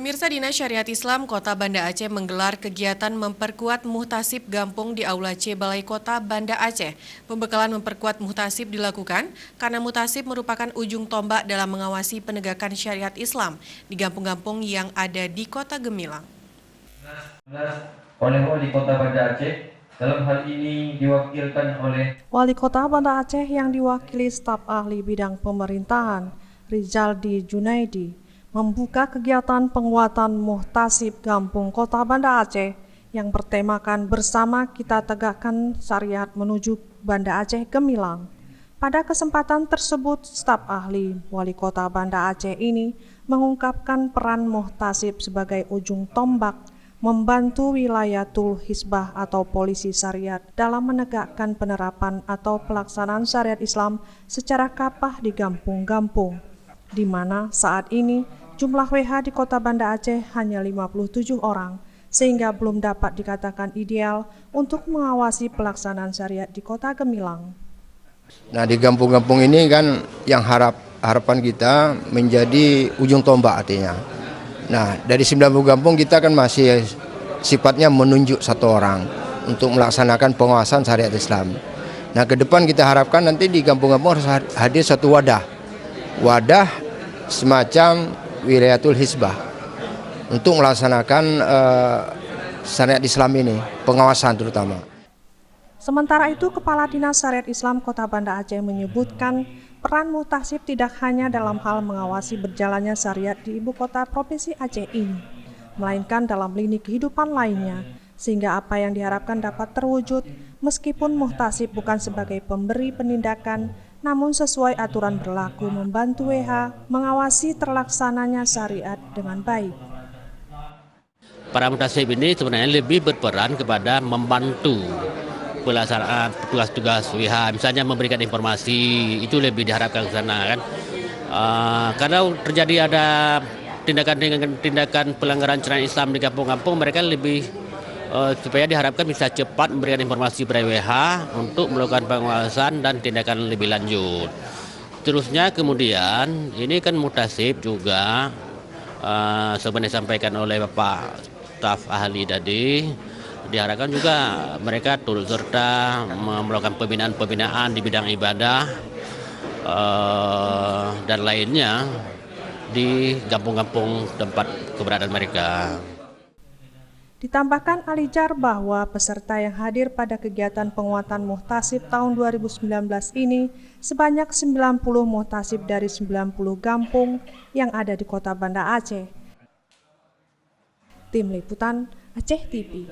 Pemirsa, Dinas Syariat Islam Kota Banda Aceh menggelar kegiatan memperkuat muhtasib Gampung di Aula C Balai Kota Banda Aceh. Pembekalan memperkuat muhtasib dilakukan karena muhtasib merupakan ujung tombak dalam mengawasi penegakan syariat Islam di kampung-kampung yang ada di Kota Gemilang. Oleh Wali Kota Banda Aceh, dalam hal ini diwakilkan oleh Wali Kota Banda Aceh yang diwakili staf ahli bidang pemerintahan, Rizaldi Junaidi, membuka kegiatan penguatan muhtasib Gampung Kota Banda Aceh yang bertemakan bersama kita tegakkan syariat menuju Banda Aceh Gemilang. Pada kesempatan tersebut, staf ahli Wali Kota Banda Aceh ini mengungkapkan peran muhtasib sebagai ujung tombak membantu wilayatul hisbah atau polisi syariat dalam menegakkan penerapan atau pelaksanaan syariat Islam secara kapah di kampung-kampung, di mana saat ini jumlah WH di Kota Banda Aceh hanya 57 orang, sehingga belum dapat dikatakan ideal untuk mengawasi pelaksanaan syariat di Kota Gemilang. Nah, di kampung-kampung ini kan yang harapan kita menjadi ujung tombak artinya. Nah, dari 90 kampung kita kan masih sifatnya menunjuk satu orang untuk melaksanakan pengawasan syariat Islam. Nah, ke depan kita harapkan nanti di kampung-kampung harus hadir satu wadah semacam wilayatul hisbah untuk melaksanakan syariat Islam ini, pengawasan terutama. Sementara itu, Kepala Dinas Syariat Islam Kota Banda Aceh menyebutkan peran muhtasib tidak hanya dalam hal mengawasi berjalannya syariat di ibu kota Provinsi Aceh ini, melainkan dalam lini kehidupan lainnya, sehingga apa yang diharapkan dapat terwujud meskipun muhtasib bukan sebagai pemberi penindakan, namun sesuai aturan berlaku membantu WH mengawasi terlaksananya syariat dengan baik. Para muhtasib ini sebenarnya lebih berperan kepada membantu pelaksanaan tugas-tugas WH, misalnya memberikan informasi, itu lebih diharapkan ke sana kan. Karena terjadi ada tindakan pelanggaran syariat Islam di kampung-kampung, mereka lebih supaya diharapkan bisa cepat memberikan informasi kepada WH untuk melakukan pengawasan dan tindakan lebih lanjut. Terusnya kemudian ini kan muhtasib juga sebenarnya disampaikan oleh Bapak staf ahli tadi, diharapkan juga mereka turut serta melakukan pembinaan di bidang ibadah dan lainnya di kampung-kampung tempat keberadaan mereka. Ditambahkan Alijar bahwa peserta yang hadir pada kegiatan penguatan muhtasib tahun 2019 ini sebanyak 90 muhtasib dari 90 kampung yang ada di Kota Banda Aceh. Tim Liputan Aceh TV.